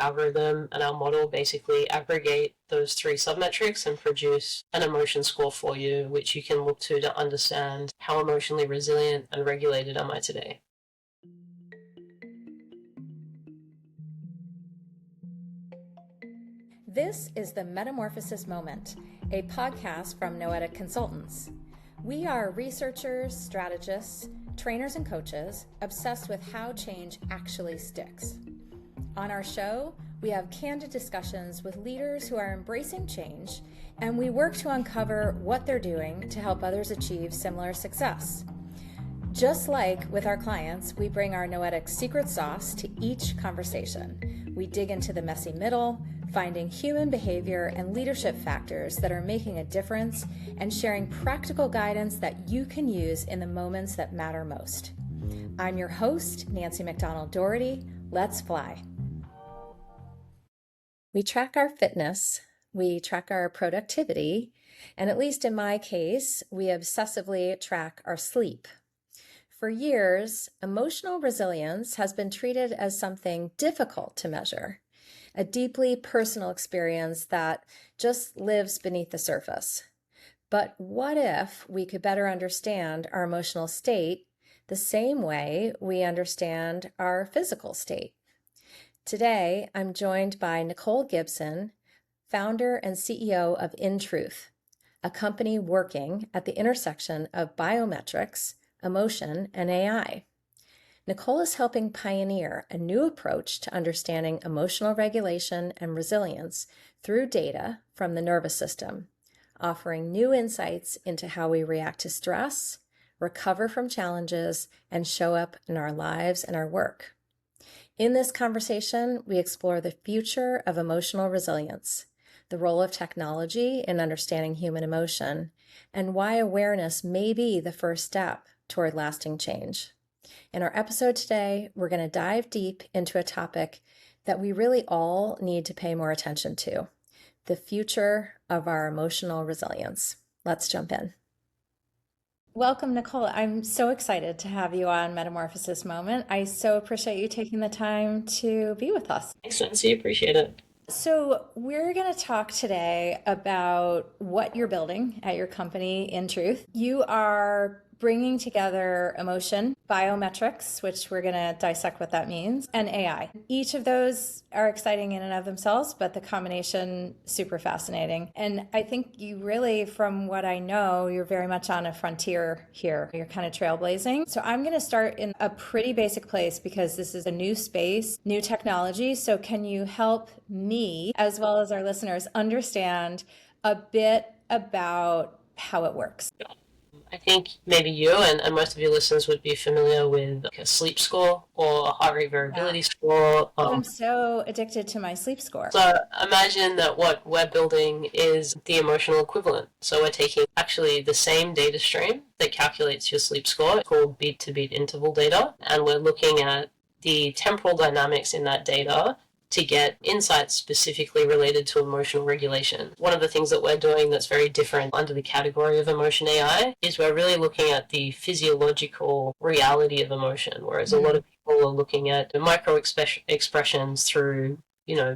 algorithm and our model basically aggregate those three submetrics and produce an emotion score for you, which you can look to understand how emotionally resilient and regulated am I today. This is the Metamorphosis Moment, a podcast from Noetic Consultants. We are researchers, strategists, trainers, and coaches obsessed with how change actually sticks. On our show, we have candid discussions with leaders who are embracing change, and we work to uncover what they're doing to help others achieve similar success. Just like with our clients, we bring our Noetic secret sauce to each conversation. We dig into the messy middle, finding human behavior and leadership factors that are making a difference, and sharing practical guidance that you can use in the moments that matter most. I'm your host, Nancie McDonnell Dougherty. Let's fly. We track our fitness, we track our productivity, and at least in my case, we obsessively track our sleep. For years, emotional resilience has been treated as something difficult to measure, a deeply personal experience that just lives beneath the surface. But what if we could better understand our emotional state the same way we understand our physical state? Today, I'm joined by Nicole Gibson, founder and CEO of In Truth, a company working at the intersection of biometrics, emotion, and AI. Nicole is helping pioneer a new approach to understanding emotional regulation and resilience through data from the nervous system, offering new insights into how we react to stress, recover from challenges, and show up in our lives and our work. In this conversation, we explore the future of emotional resilience, the role of technology in understanding human emotion, and why awareness may be the first step toward lasting change. In our episode today, we're going to dive deep into a topic that we really all need to pay more attention to, the future of our emotional resilience. Let's jump in. Welcome, Nicole. I'm so excited to have you on Metamorphosis Moment. I so appreciate you taking the time to be with us. Thanks, Nancy. Appreciate it. So we're going to talk today about what you're building at your company, In Truth. You are bringing together emotion, biometrics, which we're going to dissect what that means, and AI. Each of those are exciting in and of themselves, but the combination, super fascinating. And I think you really, from what I know, you're very much on a frontier here. You're kind of trailblazing. So I'm going to start in a pretty basic place because this is a new space, new technology. So can you help me, as well as our listeners, understand a bit about how it works? Yeah. I think maybe you and most of your listeners would be familiar with like a sleep score or a heart rate variability score. I'm so addicted to my sleep score. So imagine that what we're building is the emotional equivalent. So we're taking actually the same data stream that calculates your sleep score, called beat-to-beat interval data, and we're looking at the temporal dynamics in that data to get insights specifically related to emotional regulation. One of the things that we're doing that's very different under the category of emotion AI is we're really looking at the physiological reality of emotion, whereas a lot of people are looking at micro expressions through,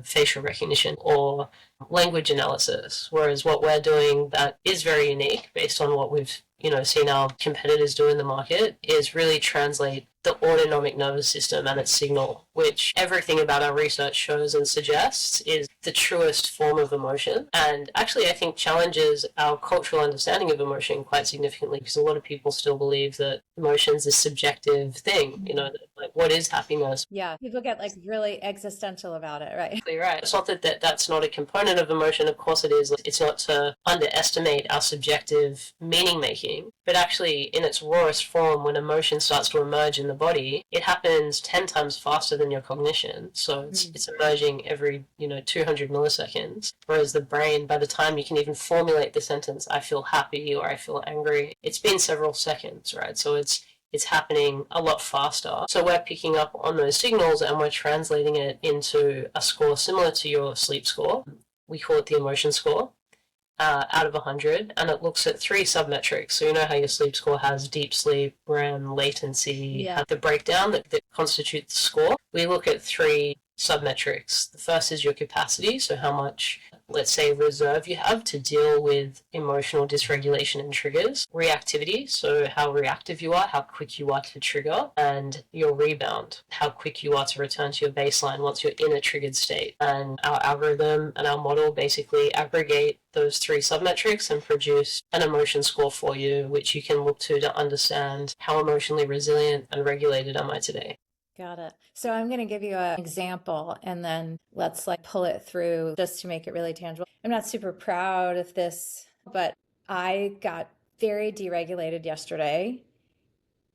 facial recognition or language analysis, whereas what we're doing that is very unique based on what we've seen our competitors do in the market is really translate the autonomic nervous system and its signal, which everything about our research shows and suggests is the truest form of emotion. And actually, I think challenges our cultural understanding of emotion quite significantly, because a lot of people still believe that emotion's a subjective thing, like what is happiness? Yeah, people get like really existential about it, right? Right. It's not that's not a component of emotion, of course it is. It's not to underestimate our subjective meaning making, but actually in its rawest form, when emotion starts to emerge in the body, it happens 10 times faster than your cognition. So it's emerging every 200 milliseconds, whereas the brain, by the time you can even formulate the sentence I feel happy or I feel angry, it's been several seconds, right? So it's happening a lot faster. So we're picking up on those signals and we're translating it into a score similar to your sleep score. We call it the emotion score. Out of 100, and it looks at 3 submetrics. So you know how your sleep score has deep sleep, REM, latency, the breakdown that constitutes the score. We look at 3 submetrics. The first is your capacity, so how much, let's say, reserve you have to deal with emotional dysregulation and triggers. Reactivity, so how reactive you are, how quick you are to trigger, and your rebound, how quick you are to return to your baseline once you're in a triggered state. And our algorithm and our model basically aggregate those three submetrics and produce an emotion score for you, which you can look to understand how emotionally resilient and regulated am I today. Got it. So I'm going to give you an example and then let's like pull it through just to make it really tangible. I'm not super proud of this, but I got very deregulated yesterday.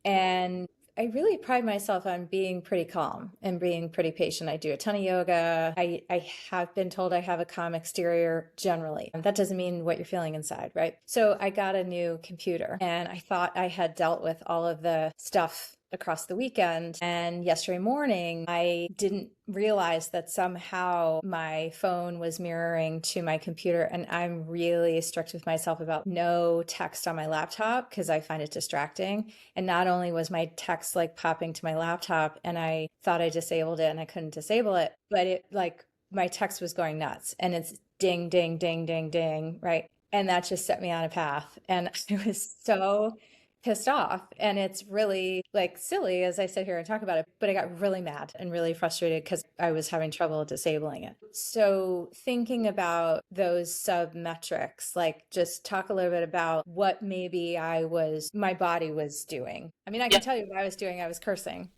And I really pride myself on being pretty calm and being pretty patient. I do a ton of yoga. I have been told I have a calm exterior generally. That doesn't mean what you're feeling inside, right? So I got a new computer and I thought I had dealt with all of the stuff across the weekend. And yesterday morning, I didn't realize that somehow my phone was mirroring to my computer. And I'm really strict with myself about no text on my laptop because I find it distracting. And not only was my text like popping to my laptop and I thought I disabled it and I couldn't disable it, but it like my text was going nuts and it's ding, ding, ding, ding, ding, right? And that just set me on a path. And I was so pissed off. And it's really like silly as I sit here and talk about it, but I got really mad and really frustrated because I was having trouble disabling it. So thinking about those submetrics, like just talk a little bit about what maybe my body was doing. I mean, I can tell you what I was doing. I was cursing.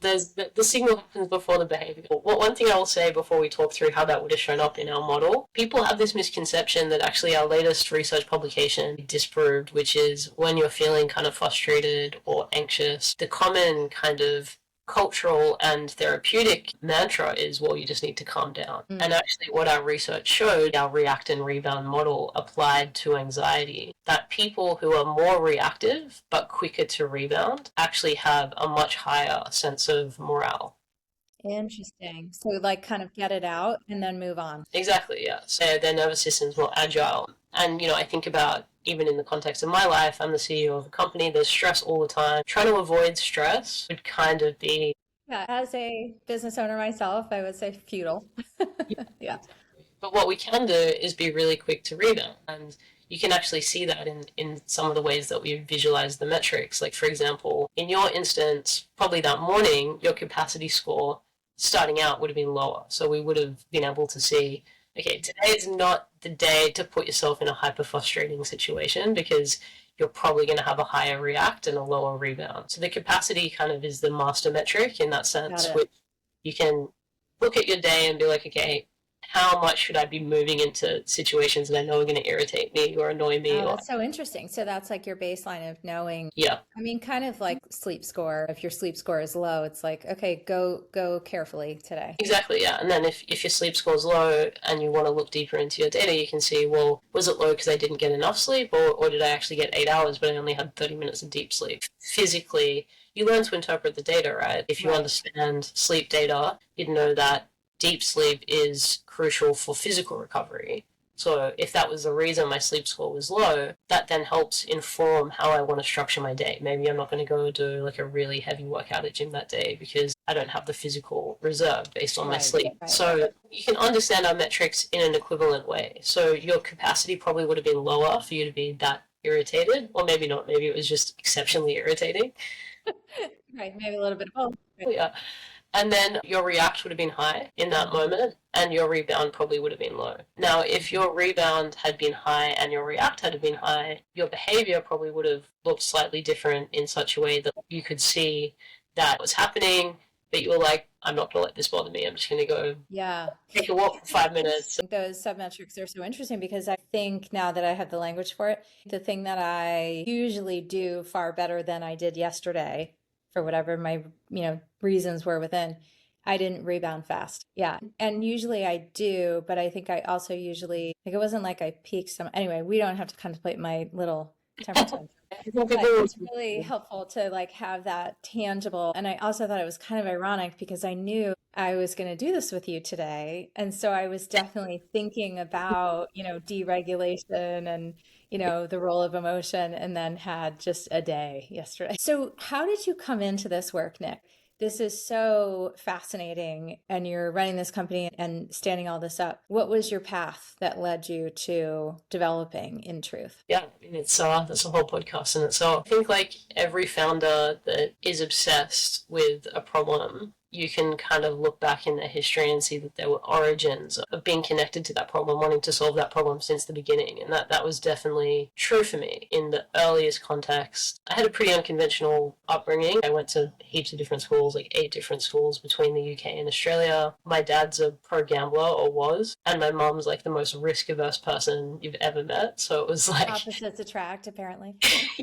There's the signal happens before the behavior. One thing I will say before we talk through how that would have shown up in our model, people have this misconception that actually our latest research publication disproved, which is when you're feeling kind of frustrated or anxious, the common kind of cultural and therapeutic mantra is, well, you just need to calm down. And actually what our research showed, our react and rebound model applied to anxiety, that people who are more reactive but quicker to rebound actually have a much higher sense of morale. Interesting. So like kind of get it out and then move on. Exactly, yeah. So their nervous system's more agile. And, I think about even in the context of my life, I'm the CEO of a company, there's stress all the time. Trying to avoid stress would kind of be. Yeah, as a business owner myself, I would say futile. Yeah. But what we can do is be really quick to rebound. And you can actually see that in some of the ways that we visualize the metrics. Like, for example, in your instance, probably that morning, your capacity score starting out would have been lower. So we would have been able to see, okay, today is not the day to put yourself in a hyper frustrating situation because you're probably going to have a higher react and a lower rebound. So the capacity kind of is the master metric in that sense, which you can look at your day and be like, okay, how much should I be moving into situations that I know are going to irritate me or annoy me? Oh, that's so interesting. So that's like your baseline of knowing. Yeah. I mean, kind of like sleep score. If your sleep score is low, it's like, okay, go carefully today. Exactly, yeah. And then if your sleep score is low and you want to look deeper into your data, you can see, well, was it low because I didn't get enough sleep or did I actually get 8 hours but I only had 30 minutes of deep sleep? Physically, you learn to interpret the data, right? If you understand sleep data, you'd know that deep sleep is crucial for physical recovery. So if that was the reason my sleep score was low, that then helps inform how I want to structure my day. Maybe I'm not going to go do like a really heavy workout at gym that day because I don't have the physical reserve based on my sleep. So you can understand our metrics in an equivalent way. So your capacity probably would have been lower for you to be that irritated, or maybe not. Maybe it was just exceptionally irritating. Right, maybe a little bit of both. Yeah. And then your react would have been high in that moment, and your rebound probably would have been low. Now, if your rebound had been high and your react had been high, your behavior probably would have looked slightly different in such a way that you could see that was happening, but you were like, I'm not going to let this bother me. I'm just going to go take a walk for 5 minutes. Those submetrics are so interesting because I think now that I have the language for it, the thing that I usually do far better than I did yesterday, for whatever my, reasons were within, I didn't rebound fast. Yeah. And usually I do, but I think I also usually, like it wasn't like I peaked anyway, we don't have to contemplate my little temper. It's really helpful to like have that tangible. And I also thought it was kind of ironic because I knew I was going to do this with you today. And so I was definitely thinking about, deregulation and, the role of emotion, and then had just a day yesterday. So how did you come into this work, Nick? This is so fascinating. And you're running this company and standing all this up. What was your path that led you to developing In Truth? Yeah, I mean, it's that's a whole podcast in itself. I think like every founder that is obsessed with a problem, you can kind of look back in their history and see that there were origins of being connected to that problem, wanting to solve that problem since the beginning. And that was definitely true for me in the earliest context. I had a pretty unconventional upbringing. I went to heaps of different schools, like 8 different schools between the UK and Australia. My dad's a pro gambler, or was, and my mom's like the most risk averse person you've ever met. So it was like Opposites attract, apparently.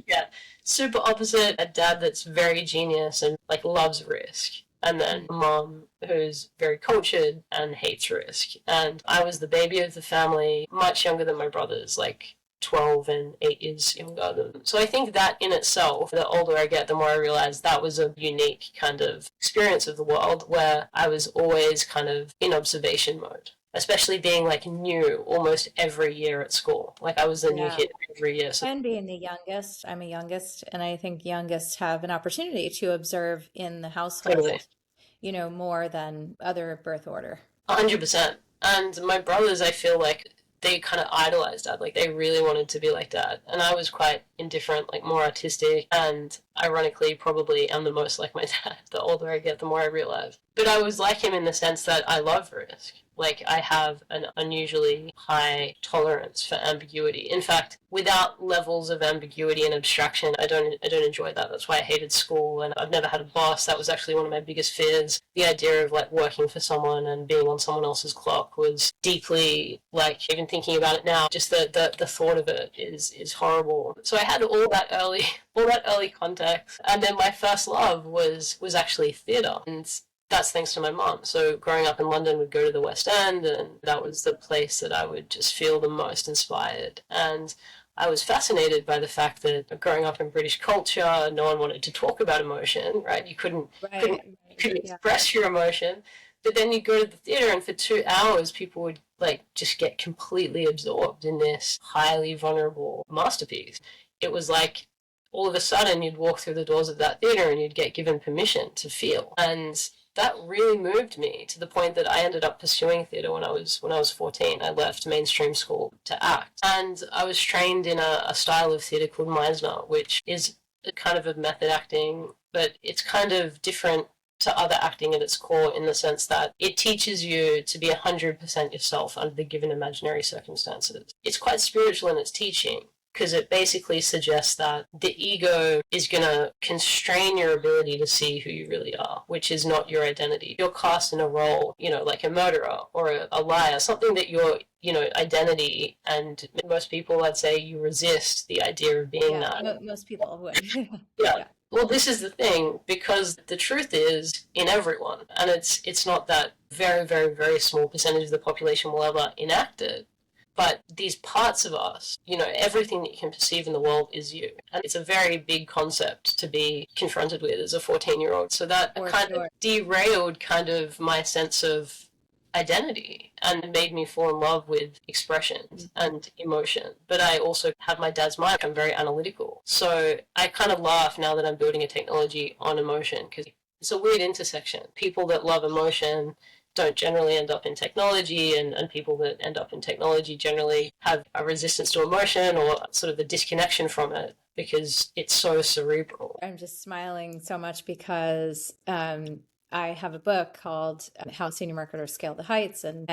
yeah, super opposite. A dad that's very genius and like loves risk. And then a mom who's very cultured and hates risk. And I was the baby of the family, much younger than my brothers, like 12 and 8 years younger than them. So I think that in itself, the older I get, the more I realize that was a unique kind of experience of the world where I was always kind of in observation mode. Especially being like new almost every year at school. Like I was the new kid every year. So And being the youngest, I'm a youngest, and I think youngest have an opportunity to observe in the household, totally. More than other birth order. 100%. And my brothers, I feel like they kind of idolized dad. Like they really wanted to be like dad. And I was quite indifferent, like more artistic. And ironically, probably am the most like my dad. The older I get, the more I realize. But I was like him in the sense that I love risk. Like I have an unusually high tolerance for ambiguity. In fact, without levels of ambiguity and abstraction, I don't enjoy that. That's why I hated school, and I've never had a boss. That was actually one of my biggest fears. The idea of like working for someone and being on someone else's clock was deeply, like, even thinking about it now, just the thought of it is horrible. So I had all that early context, and then my first love was actually theatre. And that's thanks to my mom. So growing up in London, would go to the West End, and that was the place that I would just feel the most inspired. And I was fascinated by the fact that growing up in British culture, no one wanted to talk about emotion, right? You couldn't express your emotion. But then you go to the theatre, and for 2 hours, people would like just get completely absorbed in this highly vulnerable masterpiece. It was like all of a sudden you'd walk through the doors of that theatre and you'd get given permission to feel. And that really moved me to the point that I ended up pursuing theatre when I was 14. I left mainstream school to act, and I was trained in a style of theatre called Meisner, which is a kind of a method acting, but it's kind of different to other acting at its core in the sense that it teaches you to be 100% yourself under the given imaginary circumstances. It's quite spiritual in its teaching, because it basically suggests that the ego is going to constrain your ability to see who you really are, which is not your identity. You're cast in a role, like a murderer or a liar, something that your, identity, and most people, I'd say, you resist the idea of being that. Most people would. Yeah. Well, this is the thing, because the truth is in everyone, and it's not that very, very, very small percentage of the population will ever enact it. But these parts of us, everything that you can perceive in the world is you. And it's a very big concept to be confronted with as a 14-year-old. So that of derailed kind of my sense of identity and made me fall in love with expression and emotion. But I also have my dad's mind. I'm very analytical. So I kind of laugh now that I'm building a technology on emotion, because it's a weird intersection. People that love emotion don't generally end up in technology, and people that end up in technology generally have a resistance to emotion or sort of a disconnection from it because it's so cerebral. I'm just smiling so much because I have a book called How Senior Marketers Scale the Heights, and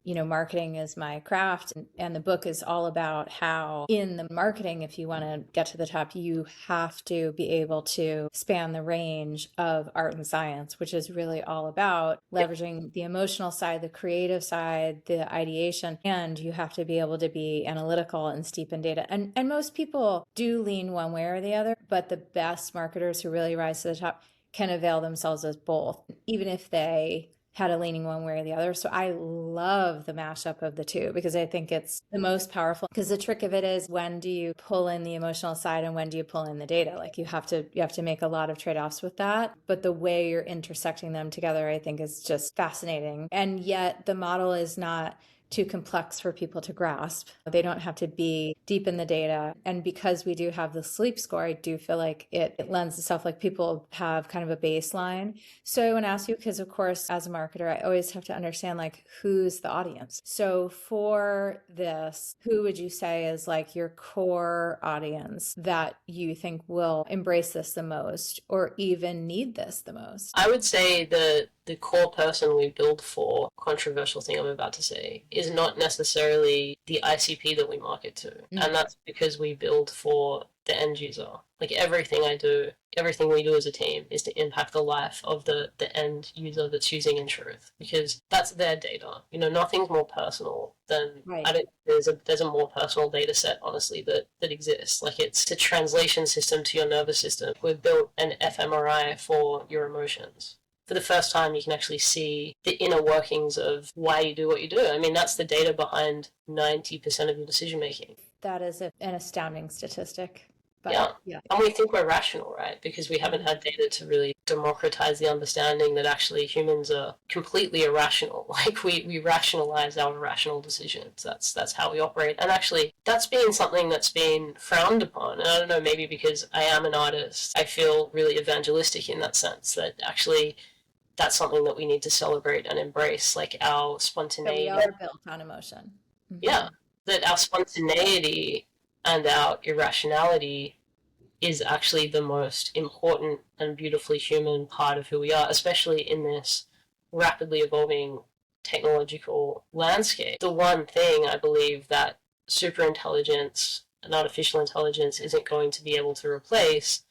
marketing is my craft, and the book is all about how in the marketing, if you want to get to the top, you have to be able to span the range of art and science, which is really all about leveraging the emotional side, the creative side, the ideation, and you have to be able to be analytical and steep in data. And most people do lean one way or the other, but the best marketers who really rise to the top can avail themselves of both, even if they had a leaning one way or the other. So I love the mashup of the two because I think it's the most powerful. Because the trick of it is, when do you pull in the emotional side and when do you pull in the data? Like you have to make a lot of trade-offs with that. But the way you're intersecting them together, I think, is just fascinating. And yet the model is not too complex for people to grasp. They don't have to be deep in the data. And because we do have the sleep score, I do feel like it lends itself, like people have kind of a baseline. So I want to ask you, because of course, as a marketer, I always have to understand like who's the audience. So for this, who would you say is like your core audience that you think will embrace this the most or even need this the most? I would say the core person we build for, controversial thing I'm about to say, is not necessarily the ICP that we market to. And that's because we build for the end user. Like everything we do as a team is to impact the life of the end user that's using in truth, because that's their data. Nothing's more personal than, Right. I don't there's a more personal data set, honestly, that exists. Like it's a translation system to your nervous system. We've built an fMRI for your emotions. For the first time, you can actually see the inner workings of why you do what you do. I mean, that's the data behind 90% of your decision making. That is an astounding statistic. But, yeah. And we think we're rational, right? Because we haven't had data to really democratize the understanding that actually humans are completely irrational. Like we rationalize our irrational decisions. That's how we operate. And actually, that's been something that's been frowned upon. And I don't know, maybe because I am an artist, I feel really evangelistic in that sense, that actually that's something that we need to celebrate and embrace, like our spontaneity. So we are built on emotion. Yeah, that our spontaneity and our irrationality is actually the most important and beautifully human part of who we are, especially in this rapidly evolving technological landscape. The one thing I believe that superintelligence and artificial intelligence isn't going to be able to replace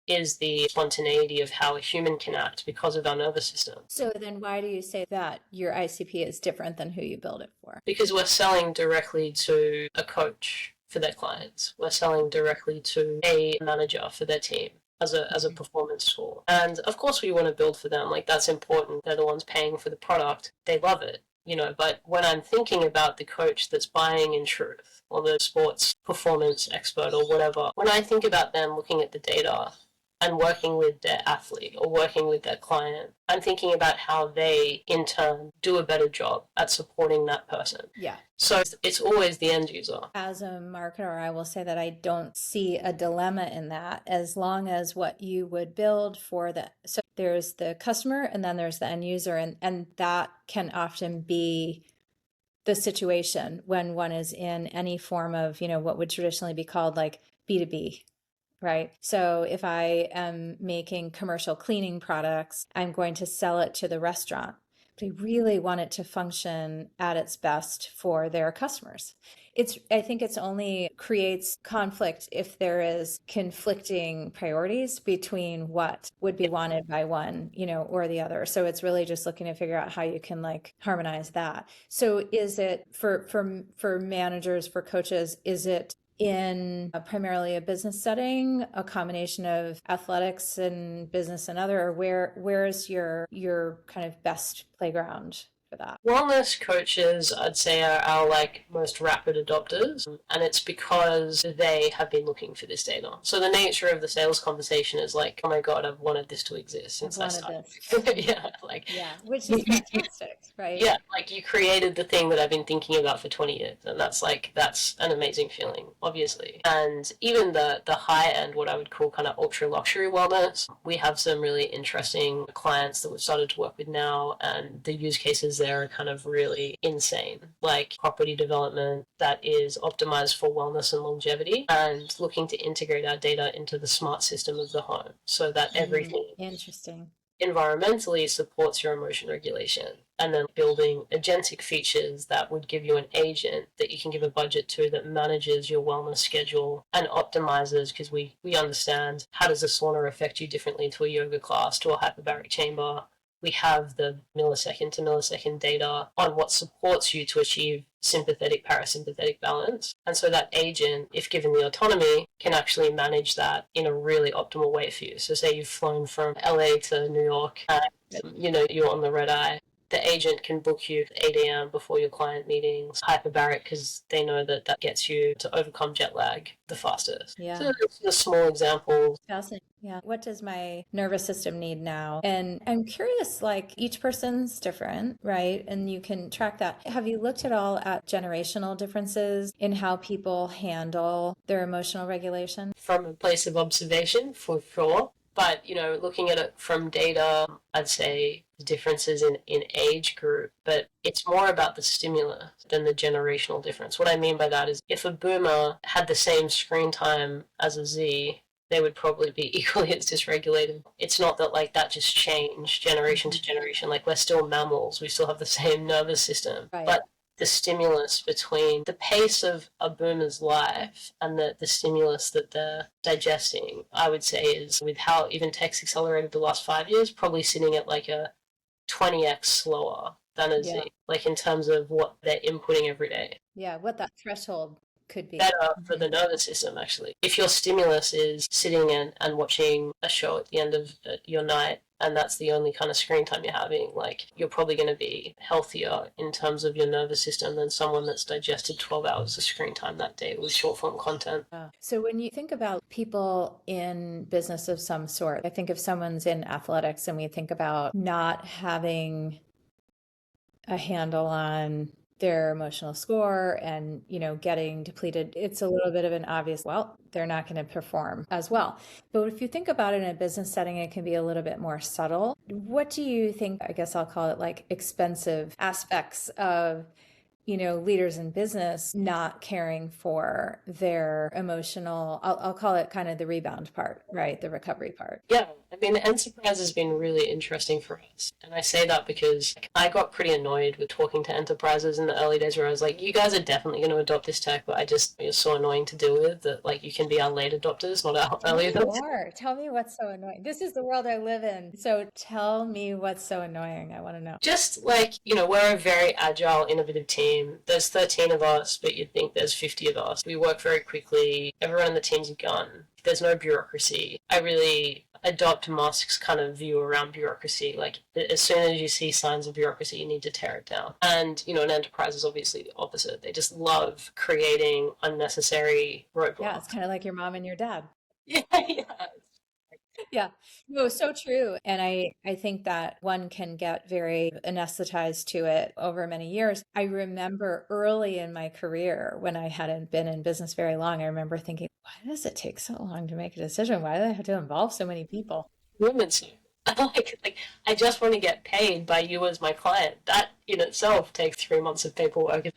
is the spontaneity of how a human can act because of our nervous system. So then why do you say that your ICP is different than who you build it for? Because we're selling directly to a coach for their clients. We're selling directly to a manager for their team as a performance tool. And of course we want to build for them. Like that's important. They're the ones paying for the product. They love it. But when I'm thinking about the coach that's buying in truth, or the sports performance expert or whatever, when I think about them looking at the data and working with their athlete or working with their client, I'm thinking about how they, in turn, do a better job at supporting that person. Yeah. So it's always the end user. As a marketer, I will say that I don't see a dilemma in that, as long as what you would build for so there's the customer and then there's the end user, and that can often be the situation when one is in any form of, what would traditionally be called like B2B. Right. So if I am making commercial cleaning products, I'm going to sell it to the restaurant. But I really want it to function at its best for their customers. I think it's only creates conflict if there is conflicting priorities between what would be wanted by one, or the other. So it's really just looking to figure out how you can like harmonize that. So is it for managers, for coaches, is it in primarily a business setting, a combination of athletics and business and other, or where is your kind of best playground for that? Wellness coaches, I'd say, are our most rapid adopters, and it's because they have been looking for this data. So the nature of the sales conversation is like, oh my god, I've wanted this to exist since I started. Yeah, which is fantastic, right? Yeah, you created the thing that I've been thinking about for 20 years, and that's an amazing feeling, obviously. And even the high end, what I would call kind of ultra luxury wellness, we have some really interesting clients that we've started to work with now, and the use cases there are kind of really insane, like property development that is optimized for wellness and longevity, and looking to integrate our data into the smart system of the home so that everything environmentally supports your emotion regulation, and then building agentic features that would give you an agent that you can give a budget to that manages your wellness schedule and optimizes, because we understand how does a sauna affect you differently to a yoga class, to a hyperbaric chamber. We have the millisecond to millisecond data on what supports you to achieve sympathetic parasympathetic balance. And so that agent, if given the autonomy, can actually manage that in a really optimal way for you. So say you've flown from LA to New York and you're on the red eye. the agent can book you at 8 a.m. before your client meetings, hyperbaric, because they know that that gets you to overcome jet lag the fastest. Yeah. So it's a small example. Fascinating. Yeah. What does my nervous system need now? And I'm curious, like each person's different, right? And you can track that. Have you looked at all at generational differences in how people handle their emotional regulation? From a place of observation, for sure. But, looking at it from data, I'd say the differences in age group, but it's more about the stimulus than the generational difference. What I mean by that is if a boomer had the same screen time as a Z, they would probably be equally as dysregulated. It's not that like that just changed generation to generation. Like we're still mammals, we still have the same nervous system. Right. But the stimulus between the pace of a boomer's life and the stimulus that they're digesting, I would say is with how even tech's accelerated the last 5 years, probably sitting at like a 20x slower than a Z, like in terms of what they're inputting every day. Yeah, what that threshold could be. Better for the nervous system, actually. If your stimulus is sitting and watching a show at the end of your night, and that's the only kind of screen time you're having, like you're probably going to be healthier in terms of your nervous system than someone that's digested 12 hours of screen time that day with short form content. So when you think about people in business of some sort, I think if someone's in athletics and we think about not having a handle on their emotional score and, getting depleted, it's a little bit of an obvious, well, they're not going to perform as well. But if you think about it in a business setting, it can be a little bit more subtle. What do you think, I guess I'll call it like expensive aspects of leaders in business not caring for their emotional, I'll call it kind of the rebound part, right? The recovery part. Yeah. I mean, enterprise has been really interesting for us. And I say that because I got pretty annoyed with talking to enterprises in the early days where I was like, you guys are definitely going to adopt this tech, but you're so annoying to deal with that like you can be our late adopters, not our early adopters. Tell me what's so annoying. This is the world I live in. So tell me what's so annoying. I want to know. Just like, we're a very agile, innovative team. There's 13 of us, but you'd think there's 50 of us. We work very quickly. Everyone in the team's a gun. There's no bureaucracy. I really adopt Musk's kind of view around bureaucracy. Like, as soon as you see signs of bureaucracy, you need to tear it down. And, an enterprise is obviously the opposite. They just love creating unnecessary roadblocks. Yeah, it's kind of like your mom and your dad. Yeah. Yeah, no, so true. And I think that one can get very anesthetized to it over many years. I remember early in my career when I hadn't been in business very long, I remember thinking, why does it take so long to make a decision? Why do I have to involve so many people? Women's like I just want to get paid by you as my client. That in itself takes 3 months of paperwork.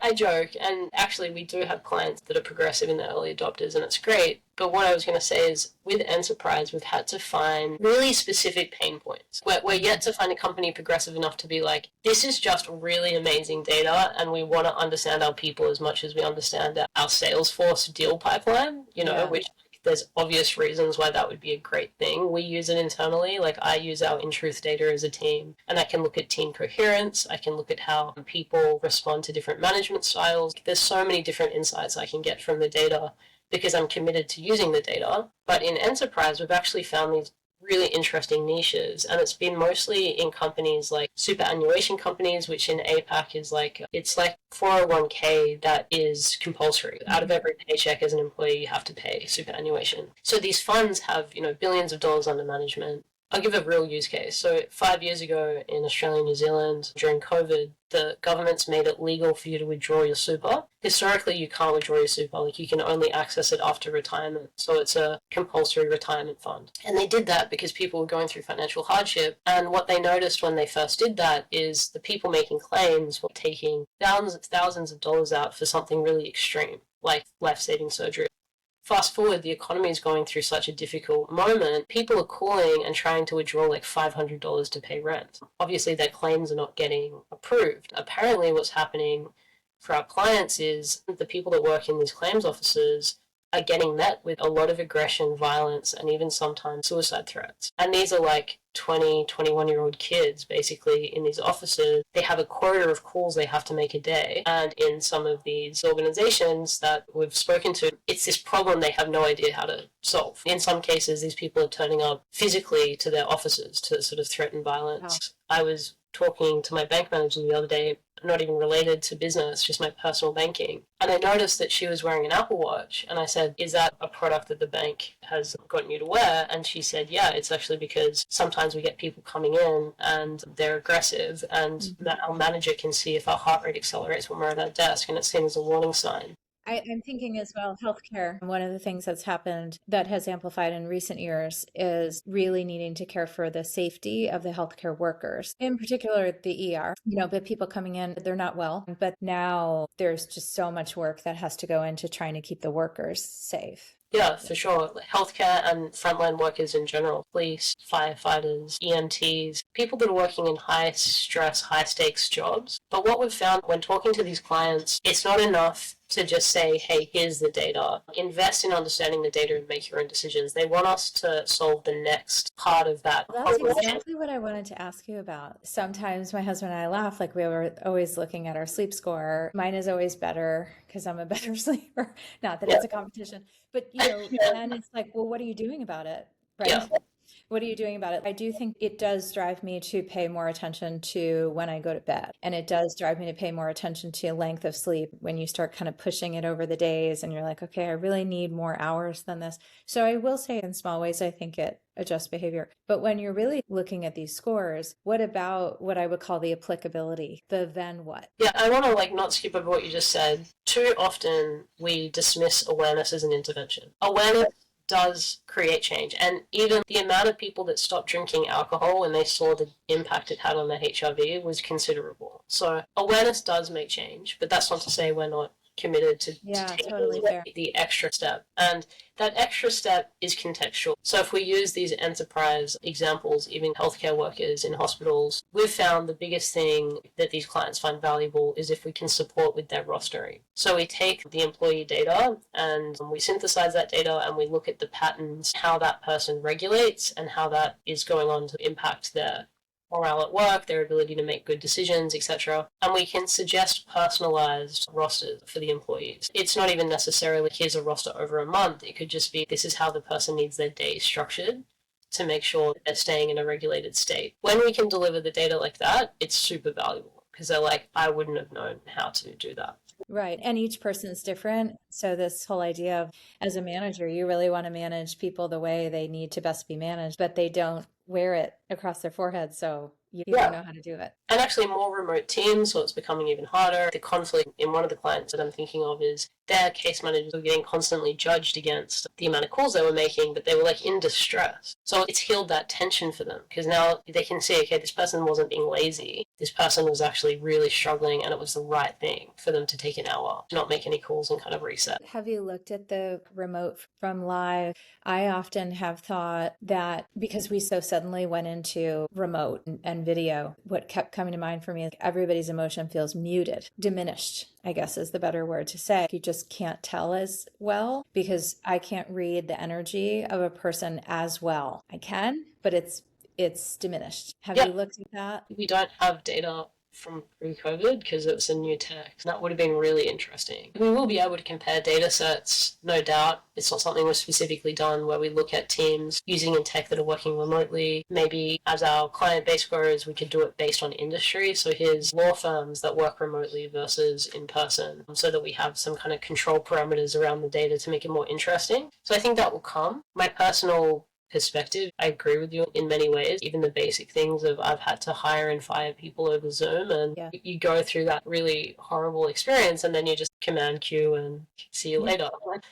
I joke, and actually we do have clients that are progressive in the early adopters, and it's great. But what I was going to say is with enterprise, we've had to find really specific pain points. We're yet to find a company progressive enough to be like, this is just really amazing data, and we want to understand our people as much as we understand our Salesforce deal pipeline, which there's obvious reasons why that would be a great thing. We use it internally. Like I use our in-truth data as a team, and I can look at team coherence. I can look at how people respond to different management styles. There's so many different insights I can get from the data because I'm committed to using the data. But in enterprise, we've actually found these really interesting niches, and it's been mostly in companies like superannuation companies, which in APAC is like, it's like 401k that is compulsory. Out of every paycheck as an employee, you have to pay superannuation. So these funds have, billions of dollars under management. I'll give a real use case. So 5 years ago in Australia and New Zealand, during COVID, the government's made it legal for you to withdraw your super. Historically, you can't withdraw your super. Like you can only access it after retirement. So it's a compulsory retirement fund. And they did that because people were going through financial hardship. And what they noticed when they first did that is the people making claims were taking thousands of dollars out for something really extreme, like life-saving surgery. Fast forward, the economy is going through such a difficult moment. People are calling and trying to withdraw like $500 to pay rent. Obviously, their claims are not getting approved. Apparently, what's happening for our clients is the people that work in these claims offices are getting met with a lot of aggression, violence, and even sometimes suicide threats. And these are like 20, 21-year-old kids basically in these offices. They have a quota of calls they have to make a day. And in some of these organizations that we've spoken to, it's this problem they have no idea how to solve. In some cases, these people are turning up physically to their offices to sort of threaten violence. Wow. I was talking to my bank manager the other day, not even related to business, just my personal banking. And I noticed that she was wearing an Apple Watch. And I said, is that a product that the bank has gotten you to wear? And she said, yeah, it's actually because sometimes we get people coming in and they're aggressive, and our manager can see if our heart rate accelerates when we're at our desk, and it's seen as a warning sign. I'm thinking as well, healthcare. One of the things that's happened that has amplified in recent years is really needing to care for the safety of the healthcare workers, in particular the ER. But people coming in, they're not well. But now there's just so much work that has to go into trying to keep the workers safe. Yeah, for sure. Healthcare and frontline workers in general, police, firefighters, EMTs, people that are working in high stress, high stakes jobs. But what we've found when talking to these clients, it's not enough to just say, hey, here's the data. Invest in understanding the data and make your own decisions. They want us to solve the next part of that. That's exactly what I wanted to ask you about. Sometimes my husband and I laugh, like we were always looking at our sleep score. Mine is always better because I'm a better sleeper. Not that it's a competition, but and it's like, well, what are you doing about it? Right? Yeah. What are you doing about it? I do think it does drive me to pay more attention to when I go to bed. And it does drive me to pay more attention to length of sleep when you start kind of pushing it over the days and you're like, okay, I really need more hours than this. So I will say in small ways, I think it adjusts behavior. But when you're really looking at these scores, what about what I would call the applicability, the then what? Yeah, I want to not skip over what you just said. Too often we dismiss awareness as an intervention. Awareness does create change, and even the amount of people that stopped drinking alcohol when they saw the impact it had on their HIV was considerable. So awareness does make change, but that's not to say we're not committed to taking totally fair. The extra step. And that extra step is contextual. So if we use these enterprise examples, even healthcare workers in hospitals, we've found the biggest thing that these clients find valuable is if we can support with their rostering. So we take the employee data and we synthesize that data and we look at the patterns, how that person regulates and how that is going on to impact their morale at work, their ability to make good decisions, etc. And we can suggest personalized rosters for the employees. It's not even necessarily here's a roster over a month. It could just be this is how the person needs their day structured to make sure they're staying in a regulated state. When we can deliver the data like that, it's super valuable because they're like, I wouldn't have known how to do that. Right. And each person's different. So this whole idea of as a manager, you really want to manage people the way they need to best be managed, but they don't wear it across their forehead. So you don't know how to do it. And actually more remote teams, so it's becoming even harder. The conflict in one of the clients that I'm thinking of is their case managers were getting constantly judged against the amount of calls they were making, but they were in distress. So it's healed that tension for them because now they can see, okay, this person wasn't being lazy. This person was actually really struggling and it was the right thing for them to take an hour, not make any calls and kind of reset. Have you looked at the remote from live? I often have thought that because we so suddenly went into remote and video, what kept coming to mind for me is everybody's emotion feels muted, diminished, I guess is the better word to say. You just can't tell as well because I can't read the energy of a person as well. I can, but it's diminished. Have you looked at that? We don't have data from pre-COVID because it was a new tech. That would have been really interesting. We will be able to compare data sets, no doubt. It's not something we've specifically done where we look at teams using in tech that are working remotely. Maybe as our client base grows, we could do it based on industry. So here's law firms that work remotely versus in person so that we have some kind of control parameters around the data to make it more interesting. So I think that will come. My personal perspective, I agree with you in many ways. Even the basic things of I've had to hire and fire people over Zoom and you go through that really horrible experience and then you just command queue and see you later.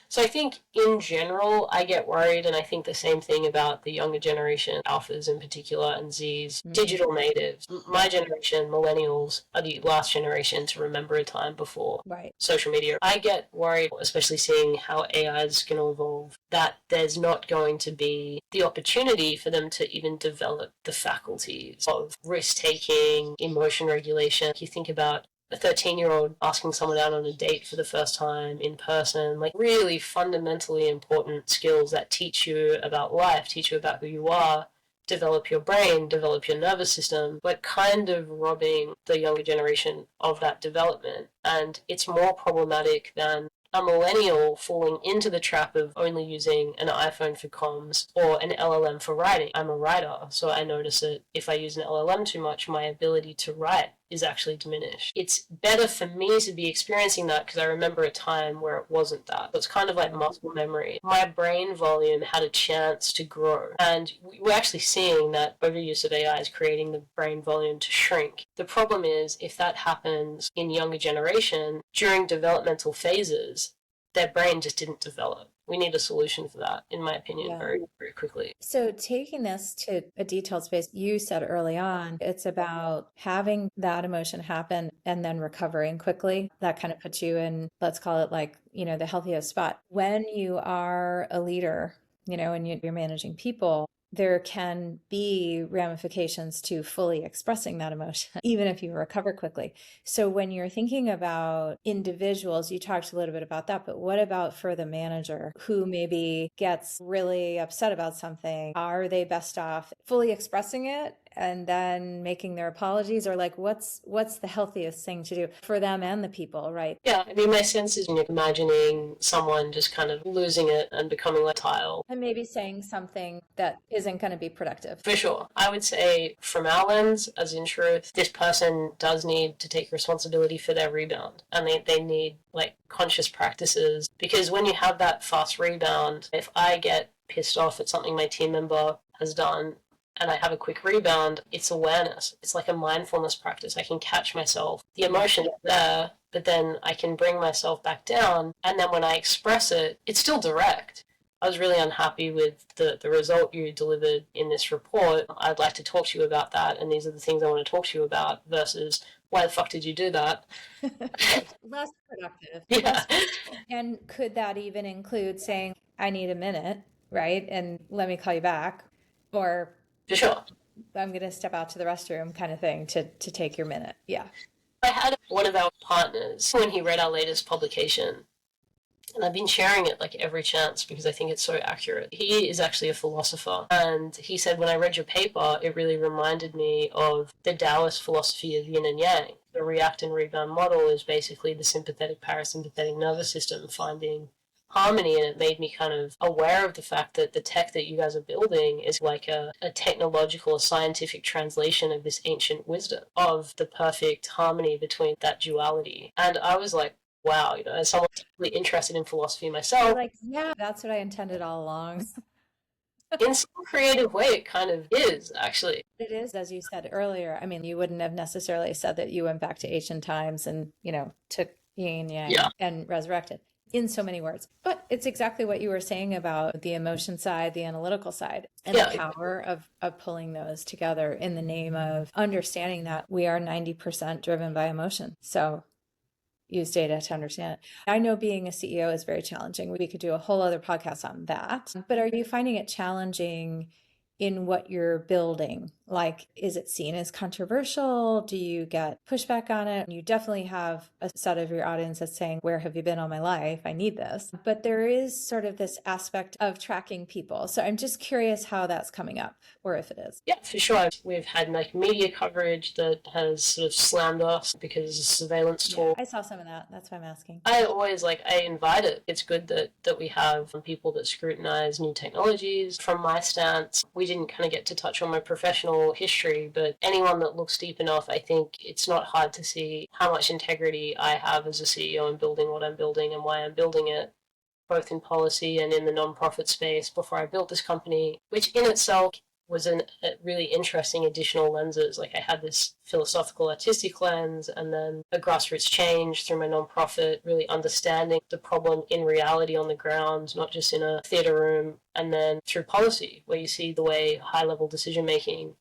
So I think in general, I get worried and I think the same thing about the younger generation, alphas in particular and Zs, digital natives. My generation, millennials, are the last generation to remember a time before social media. I get worried, especially seeing how AI is going to evolve, that there's not going to be the opportunity for them to even develop the faculties of risk-taking, emotion regulation. You think about a 13-year-old asking someone out on a date for the first time in person, really fundamentally important skills that teach you about life, teach you about who you are, develop your brain, develop your nervous system, but kind of robbing the younger generation of that development. And it's more problematic than a millennial falling into the trap of only using an iPhone for comms or an LLM for writing. I'm a writer, so I notice that if I use an LLM too much, my ability to write is actually diminished. It's better for me to be experiencing that because I remember a time where it wasn't that. It's kind of like muscle memory. My brain volume had a chance to grow, and we're actually seeing that overuse of AI is creating the brain volume to shrink. The problem is if that happens in younger generation during developmental phases, their brain just didn't develop. We need a solution for that, in my opinion, very, very quickly. So taking this to a detailed space, you said early on, it's about having that emotion happen and then recovering quickly. That kind of puts you in, let's call it like, the healthiest spot. When you are a leader, and you're managing people, there can be ramifications to fully expressing that emotion, even if you recover quickly. So when you're thinking about individuals, you talked a little bit about that, but what about for the manager who maybe gets really upset about something? Are they best off fully expressing it and then making their apologies, or like what's the healthiest thing to do for them and the people, right? Yeah, I mean, my sense is imagining someone just kind of losing it and becoming like a tile. And maybe saying something that isn't going to be productive. For sure. I would say from our lens, as in truth, this person does need to take responsibility for their rebound, and they need like conscious practices, because when you have that fast rebound, if I get pissed off at something my team member has done and I have a quick rebound, it's awareness. It's like a mindfulness practice. I can catch myself. The emotion is there, but then I can bring myself back down. And then when I express it, it's still direct. I was really unhappy with the result you delivered in this report. I'd like to talk to you about that, and these are the things I want to talk to you about, versus why the fuck did you do that? Less productive. Yeah. And could that even include saying, I need a minute, right? And let me call you back. Or For sure. I'm going to step out to the restroom kind of thing to take your minute. Yeah. I had one of our partners, when he read our latest publication, and I've been sharing it like every chance because I think it's so accurate. He is actually a philosopher, and he said, when I read your paper, it really reminded me of the Taoist philosophy of yin and yang. The react and rebound model is basically the sympathetic parasympathetic nervous system finding harmony, and it made me kind of aware of the fact that the tech that you guys are building is like a technological, a scientific translation of this ancient wisdom of the perfect harmony between that duality. And I was like, wow, as someone really interested in philosophy myself, like, yeah, that's what I intended all along. in some creative way, it kind of is, actually. It is, as you said earlier. I mean, you wouldn't have necessarily said that you went back to ancient times and, took yin and yang and resurrected in so many words. But it's exactly what you were saying about the emotion side, the analytical side, and the power of pulling those together in the name of understanding that we are 90% driven by emotion. So use data to understand it. I know being a CEO is very challenging. We could do a whole other podcast on that. But are you finding it challenging in what you're building? Like, is it seen as controversial? Do you get pushback on it? You definitely have a set of your audience that's saying, where have you been all my life? I need this. But there is sort of this aspect of tracking people. So I'm just curious how that's coming up, or if it is. Yeah, for sure. We've had like media coverage that has sort of slammed us because of surveillance tool. I saw some of that. That's why I'm asking. I always I invite it. It's good that we have people that scrutinize new technologies. From my stance, we didn't kind of get to touch on my professional history, but anyone that looks deep enough, I think it's not hard to see how much integrity I have as a CEO in building what I'm building and why I'm building it, both in policy and in the nonprofit space before I built this company, which in itself was a really interesting additional lenses. Like I had this philosophical artistic lens and then a grassroots change through my nonprofit, really understanding the problem in reality on the ground, not just in a theater room, and then through policy, where you see the way high level decision making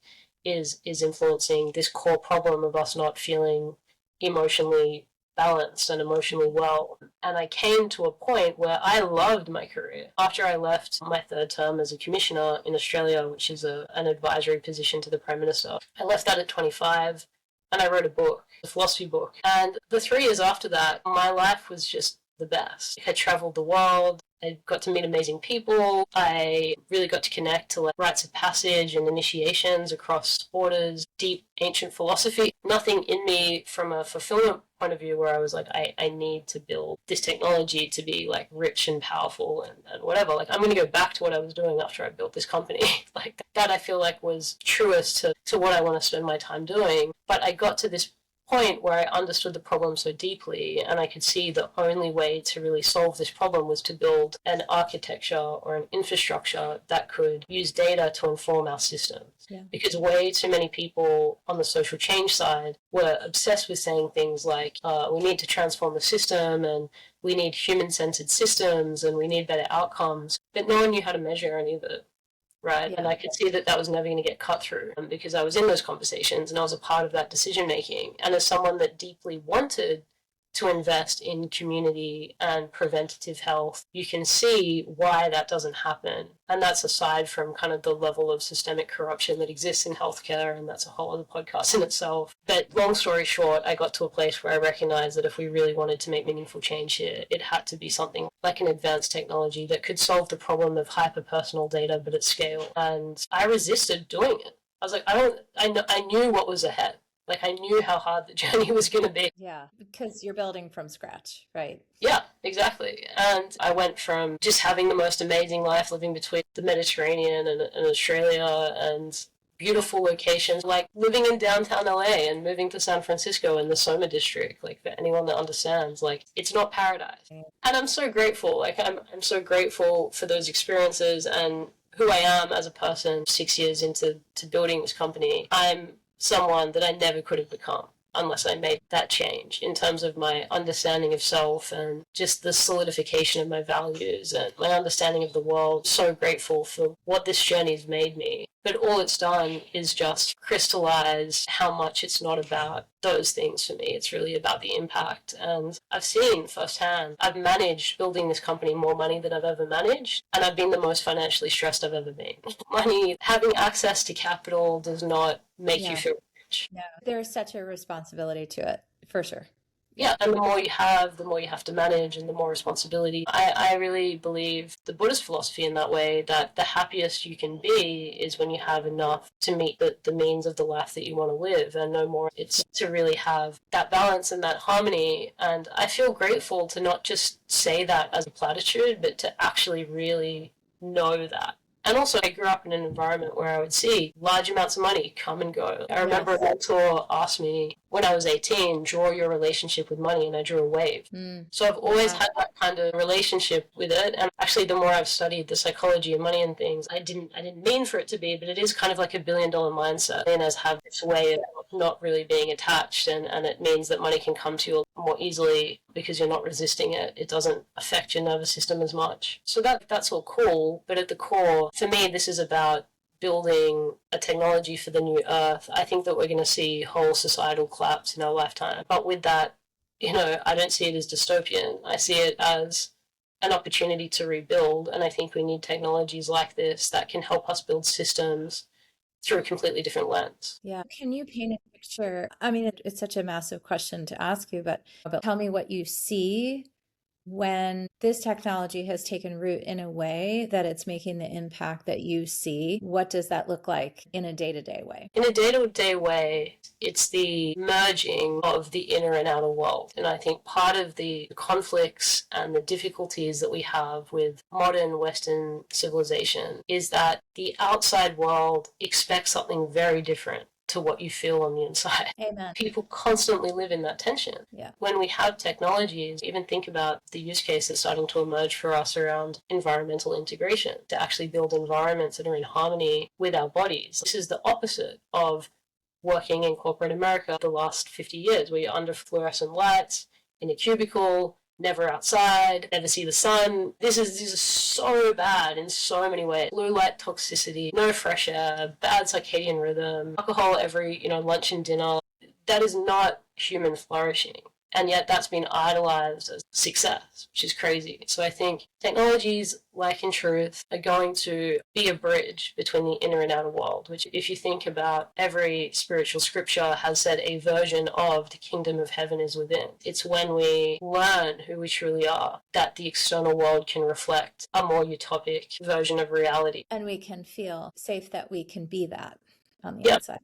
is influencing this core problem of us not feeling emotionally balanced and emotionally well. And I came to a point where I loved my career. After I left my third term as a commissioner in Australia, which is an advisory position to the Prime Minister, I left that at 25 and I wrote a book, a philosophy book. And the 3 years after that, my life was just the best. I traveled the world. I got to meet amazing people. I really got to connect to like rites of passage and initiations across borders, deep ancient philosophy. Nothing in me from a fulfillment point of view where I was like, I need to build this technology to be like rich and powerful and whatever. Like I'm going to go back to what I was doing after I built this company. Like that I feel like was truest to what I want to spend my time doing. But I got to this point where I understood the problem so deeply, and I could see the only way to really solve this problem was to build an architecture or an infrastructure that could use data to inform our systems. Yeah. Because way too many people on the social change side were obsessed with saying things like, we need to transform the system and we need human-centered systems and we need better outcomes, but no one knew how to measure any of it. Right. Yeah. And I could see that was never going to get cut through because I was in those conversations and I was a part of that decision making. And as someone that deeply wanted to invest in community and preventative health, you can see why that doesn't happen. And that's aside from kind of the level of systemic corruption that exists in healthcare, and that's a whole other podcast in itself. But long story short, I got to a place where I recognized that if we really wanted to make meaningful change here, it had to be something like an advanced technology that could solve the problem of hyper-personal data, but at scale. And I resisted doing it. I was like, I knew what was ahead. Like I knew how hard the journey was going to be. Yeah, because you're building from scratch, right? Yeah, exactly. And I went from just having the most amazing life living between the Mediterranean and Australia and beautiful locations, like living in downtown LA and moving to San Francisco in the Soma district. Like for anyone that understands, like it's not paradise. And I'm so grateful. Like I'm so grateful for those experiences and who I am as a person 6 years into building this company. I'm someone that I never could have become unless I made that change in terms of my understanding of self and just the solidification of my values and my understanding of the world. So grateful for what this journey's made me. But all it's done is just crystallize how much it's not about those things for me. It's really about the impact. And I've seen firsthand, I've managed building this company more money than I've ever managed. And I've been the most financially stressed I've ever been. Money, having access to capital does not make you feel rich. No, there's such a responsibility to it, for sure. Yeah, and the more you have to manage and the more responsibility. I really believe the Buddhist philosophy in that way, that the happiest you can be is when you have enough to meet the means of the life that you want to live and no more. It's to really have that balance and that harmony. And I feel grateful to not just say that as a platitude, but to actually really know that. And also, I grew up in an environment where I would see large amounts of money come and go. I remember a mentor asked me when I was 18, draw your relationship with money, and I drew a wave. So I've always had that kind of relationship with it. And actually, the more I've studied the psychology of money and things, I didn't mean for it to be, but it is kind of like $1 billion mindset. Millionaires have this way of not really being attached, and it means that money can come to you more easily because you're not resisting it. It doesn't affect your nervous system as much. So that's all cool. But at the core, for me, this is about building a technology for the new earth. I think that we're going to see whole societal collapse in our lifetime. But with that, I don't see it as dystopian. I see it as an opportunity to rebuild. And I think we need technologies like this that can help us build systems through a completely different lens. Yeah. Can you paint a picture? I mean, it's such a massive question to ask you, but tell me what you see when this technology has taken root in a way that it's making the impact that you see. What does that look like in a day-to-day way? In a day-to-day way, it's the merging of the inner and outer world. And I think part of the conflicts and the difficulties that we have with modern Western civilization is that the outside world expects something very different to what you feel on the inside. Amen. People constantly live in that tension. Yeah. When we have technologies, even think about the use case that's starting to emerge for us around environmental integration, to actually build environments that are in harmony with our bodies. This is the opposite of working in corporate America the last 50 years, where you're under fluorescent lights in a cubicle, never outside, never see the sun. This is so bad in so many ways. Blue light toxicity, no fresh air, bad circadian rhythm, alcohol every, lunch and dinner. That is not human flourishing. And yet that's been idolized as success, which is crazy. So I think technologies, like in truth, are going to be a bridge between the inner and outer world, which if you think about, every spiritual scripture has said a version of the kingdom of heaven is within. It's when we learn who we truly are that the external world can reflect a more utopic version of reality. And we can feel safe that we can be that on the Yeah. outside.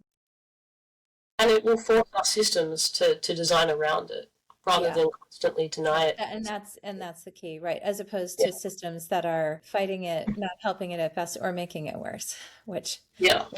And it will force our systems to design around it rather than constantly deny it. And that's the key, right? As opposed to systems that are fighting it, not helping it at best, or making it worse, which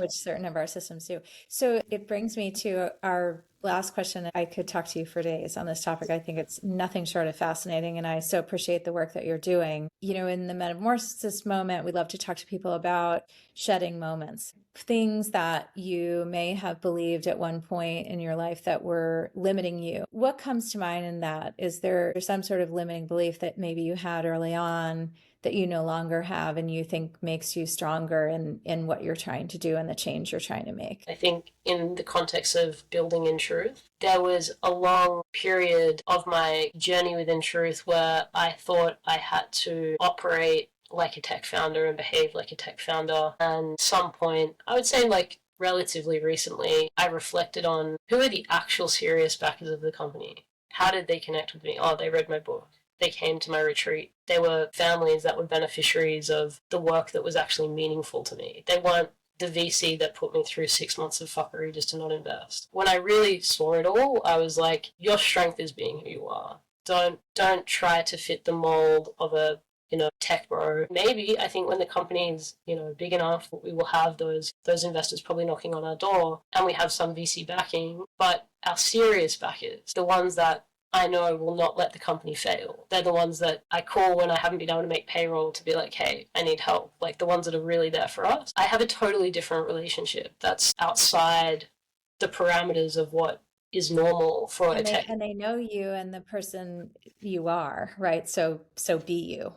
certain of our systems do. So it brings me to our last question. I could talk to you for days on this topic. I think it's nothing short of fascinating, and I so appreciate the work that you're doing. You know, in the metamorphosis moment, we love to talk to people about shedding moments, things that you may have believed at one point in your life that were limiting you. What comes to mind in that? Is there some sort of limiting belief that maybe you had early on that you no longer have and you think makes you stronger in what you're trying to do and the change you're trying to make? I think in the context of building in truth, there was a long period of my journey within truth where I thought I had to operate like a tech founder and behave like a tech founder. And at some point, I would say like relatively recently, I reflected on who are the actual serious backers of the company. How did they connect with me? Oh, they read my book. They came to my retreat. They were families that were beneficiaries of the work that was actually meaningful to me. They weren't the VC that put me through 6 months of fuckery just to not invest. When I really saw it all, I was like, your strength is being who you are. Don't try to fit the mold of a tech bro. Maybe I think when the company is, big enough, we will have those investors probably knocking on our door, and we have some VC backing. But our serious backers, the ones that I know will not let the company fail. They're the ones that I call when I haven't been able to make payroll to be like, hey, I need help. Like the ones that are really there for us. I have a totally different relationship that's outside the parameters of what is normal for a tech. And they know you and the person you are, right? So be you.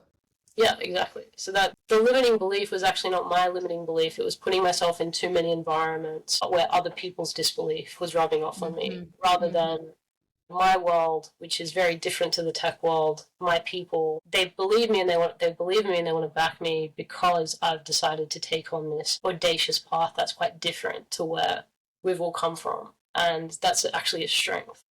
Yeah, exactly. So that the limiting belief was actually not my limiting belief. It was putting myself in too many environments where other people's disbelief was rubbing off on me rather than my world, which is very different to the tech world. My people, they believe me and they believe in me and they want to back me because I've decided to take on this audacious path that's quite different to where we've all come from. And that's actually a strength.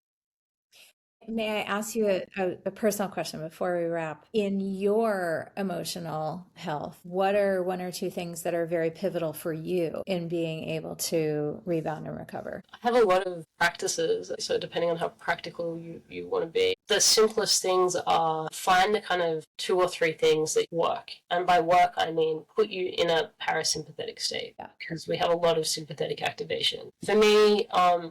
May I ask you a personal question before we wrap? In your emotional health, what are one or two things that are very pivotal for you in being able to rebound and recover? I have a lot of practices, so depending on how practical you want to be. The simplest things are find the kind of 2 or 3 things that work. And by work, I mean put you in a parasympathetic state, because we have a lot of sympathetic activation. For me,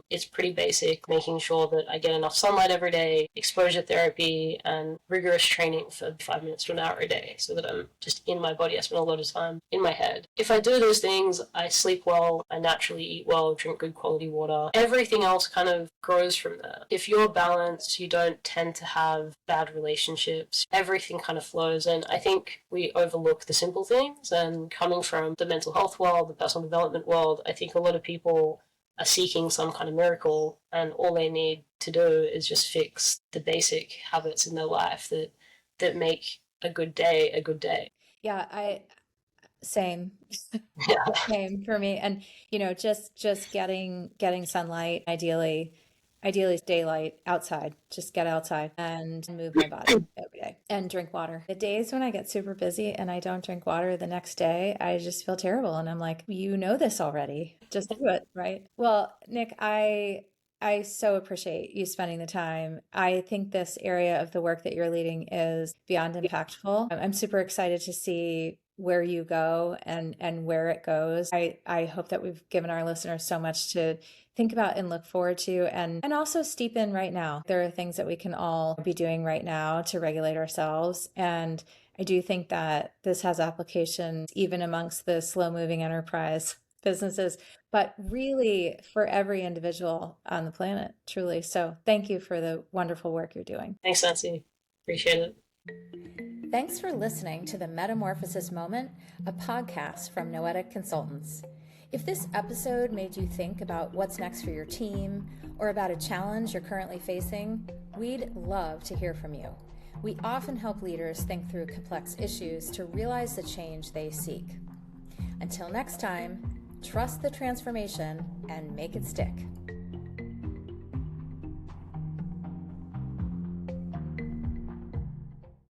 it's pretty basic, making sure that I get enough sunlight every day, exposure therapy, and rigorous training for 5 minutes to an hour a day so that I'm just in my body. I spend a lot of time in my head. If I do those things, I sleep well, I naturally eat well, drink good quality water. Everything else kind of grows from there. If you're balanced, you don't tend to have bad relationships. Everything kind of flows. And I think we overlook the simple things. And coming from the mental health world, the personal development world, I think a lot of people are seeking some kind of miracle, and all they need to do is just fix the basic habits in their life that make a good day a good day. Yeah, same. Yeah. Same for me. And just getting sunlight, ideally daylight, outside. Just get outside and move my body every day and drink water. The days when I get super busy and I don't drink water the next day, I just feel terrible. And I'm like, you know this already. Just do it, right? Well, Nick, I so appreciate you spending the time. I think this area of the work that you're leading is beyond impactful. I'm super excited to see where you go and where it goes. I hope that we've given our listeners so much to think about and look forward to, and also steep in right now. There are things that we can all be doing right now to regulate ourselves. And I do think that this has applications even amongst the slow moving enterprise businesses, but really for every individual on the planet, truly. So thank you for the wonderful work you're doing. Thanks, Nancy. Appreciate it. Thanks for listening to The Metamorphosis Moment, a podcast from Noetic Consultants. If this episode made you think about what's next for your team or about a challenge you're currently facing, we'd love to hear from you. We often help leaders think through complex issues to realize the change they seek. Until next time, trust the transformation and make it stick.